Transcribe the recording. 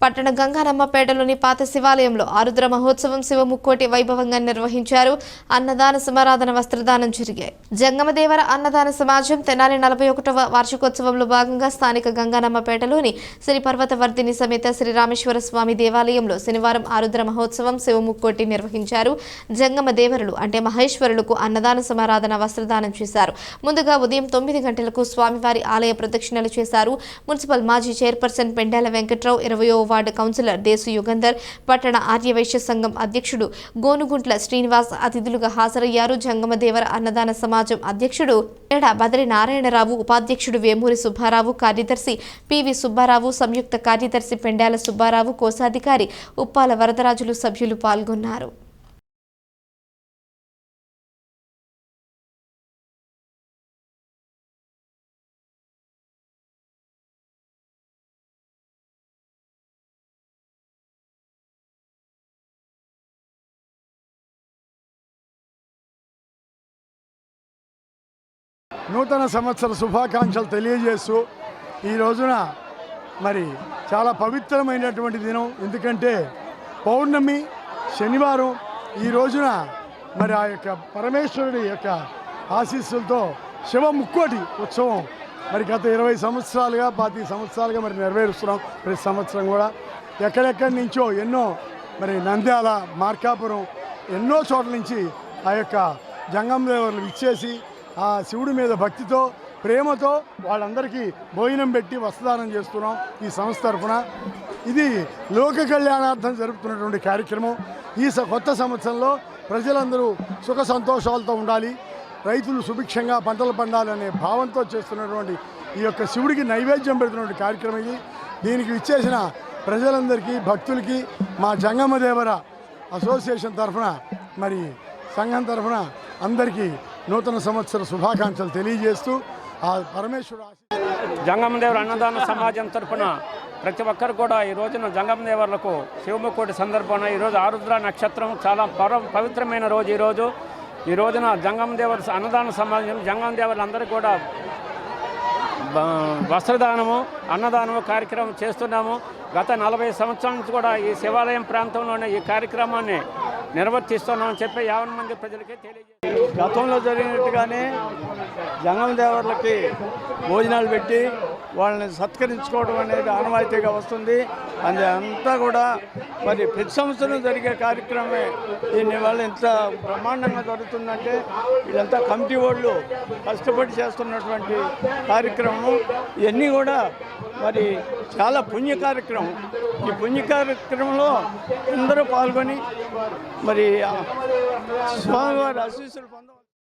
పట్టణ గంగానమ్మపేటలోని పాత శివాలయంలో ఆరుద్ర మహోత్సవం శివముక్కోటి వైభవంగా నిర్వహించారు. అన్నదాన సమారాధన వస్త్రదానం జరిగాయి. జంగమదేవర అన్నదాన సమాజం తెనాలి 41వ వార్షికోత్సవంలో భాగంగా స్థానిక గంగానమ్మపేటలోని శ్రీ పర్వతవర్ధిని సమేత శ్రీ రామేశ్వర స్వామి దేవాలయంలో శనివారం ఆరుద్ర మహోత్సవం శివముక్కోటి నిర్వహించారు. జంగమదేవరులు అంటే మహేశ్వరులకు అన్నదాన సమారాధన వస్త్రదానం చేశారు. ముందుగా ఉదయం 9 గంటలకు స్వామివారి ఆలయ ప్రదక్షిణలు చేశారు. మున్సిపల్ మాజీ చైర్పర్సన్ పెండాల వెంకట్రావు, 20వ వార్డు కౌన్సిలర్ దేశు యుగంధర్, పట్టణ ఆర్యవైశ్య సంఘం అధ్యక్షుడు గోనుగుంట్ల శ్రీనివాస్ అతిథులుగా హాజరయ్యారు. జంగమదేవర అన్నదాన సమాజం అధ్యక్షుడు బదరి నారాయణరావు, ఉపాధ్యక్షుడు వేమూరి సుబ్బారావు, కార్యదర్శి పివి సుబ్బారావు, సంయుక్త కార్యదర్శి పెండాల సుబ్బారావు, కోశాధికారి ఉప్పాల వరదరాజులు సభ్యులు పాల్గొన్నారు. నూతన సంవత్సర శుభాకాంక్షలు తెలియజేస్తూ ఈ రోజున మరి చాలా పవిత్రమైనటువంటి దినం. ఎందుకంటే పౌర్ణమి శనివారం. ఈ రోజున మరి ఆ యొక్క పరమేశ్వరుడి యొక్క ఆశీస్సులతో శివముక్కోటి ఉత్సవం మరి గత 20 సంవత్సరాలుగా 25 సంవత్సరాలుగా మరి నెరవేరుస్తున్నాం. ప్రతి సంవత్సరం కూడా ఎక్కడెక్కడి నుంచో ఎన్నో మరి నంద్యాల, మార్కాపురం ఎన్నో చోట్ల నుంచి ఆ యొక్క జంగమదేవరులు ఇచ్చేసి ఆ శివుడి మీద భక్తితో ప్రేమతో వాళ్ళందరికీ భోజనం పెట్టి వస్త్రదానం చేస్తున్నాం ఈ సంస్థ తరఫున. ఇది లోక కళ్యాణార్థం జరుపుతున్నటువంటి కార్యక్రమం. ఈ కొత్త సంవత్సరంలో ప్రజలందరూ సుఖ సంతోషాలతో ఉండాలి, రైతులు సుభిక్షంగా పంటలు పండాలనే భావంతో చేస్తున్నటువంటి ఈ యొక్క శివుడికి నైవేద్యం పెడుతున్నటువంటి కార్యక్రమం ఇది. దీనికి ఇచ్చేసిన ప్రజలందరికీ, భక్తులకి మా జంగమదేవర అసోసియేషన్ తరఫున మరి సంఘం తరఫున అందరికీ నూతన సంవత్సర శుభాకాంక్షలు తెలియజేస్తూ ఆ పరమేశ్వరుడు జంగమదేవర అన్నదాన సమాజం తరఫున ప్రతి ఒక్కరు కూడా ఈ రోజున జంగమదేవర్లకు శివముక్కోటి సందర్భంగా ఈరోజు ఆరుద్ర నక్షత్రం చాలా పవిత్రమైన రోజు. ఈ రోజున జంగమదేవర అన్నదాన సమాజం జంగమదేవర్లందరూ కూడా వస్త్రదానము, అన్నదానము కార్యక్రమం చేస్తున్నాము. గత 40 సంవత్సరాల నుంచి కూడా ఈ శివాలయం ప్రాంతంలోనే ఈ కార్యక్రమాన్ని నిర్వర్తిస్తున్నామని చెప్పి 50 మంది ప్రజలకి తెలియజేయాలి. గతంలో జరిగినట్టుగానే జంగమదేవర్లకి భోజనాలు పెట్టి వాళ్ళని సత్కరించుకోవడం అనేది ఆనవాయితీగా వస్తుంది. అది అంతా కూడా మరి ప్రతి సంవత్సరం జరిగే కార్యక్రమమే. దీని వల్ల ఎంత బ్రహ్మాండంగా జరుగుతుందంటే వీళ్ళంతా కమిటీ వాళ్ళు కష్టపడి చేస్తున్నటువంటి కార్యక్రమం. ఇవన్నీ కూడా మరి చాలా పుణ్య కార్యక్రమం. ఈ పుణ్య కార్యక్రమంలో అందరూ పాల్గొని మరి స్వామివారి ఆశీస్సులు పొందవచ్చు.